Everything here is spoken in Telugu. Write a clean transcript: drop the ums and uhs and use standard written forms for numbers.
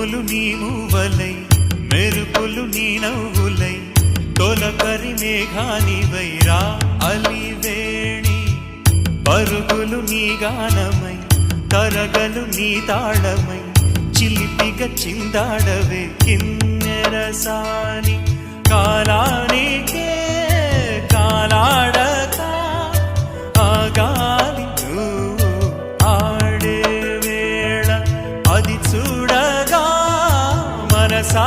ఉరుములు నీ మూవలై మెరుపులు నీ నవ్వులై తొలకరి మేఘానివై రా అలివేణి పరుగులు నీ గానమై తరగలు నీ తాళమై చిలిపిగా చిందాడవే కిన్నెరసాని కాలానికే కాలాడక ఆగాలి నువ్వు ఆడే వేళ అది చూడగా మనసా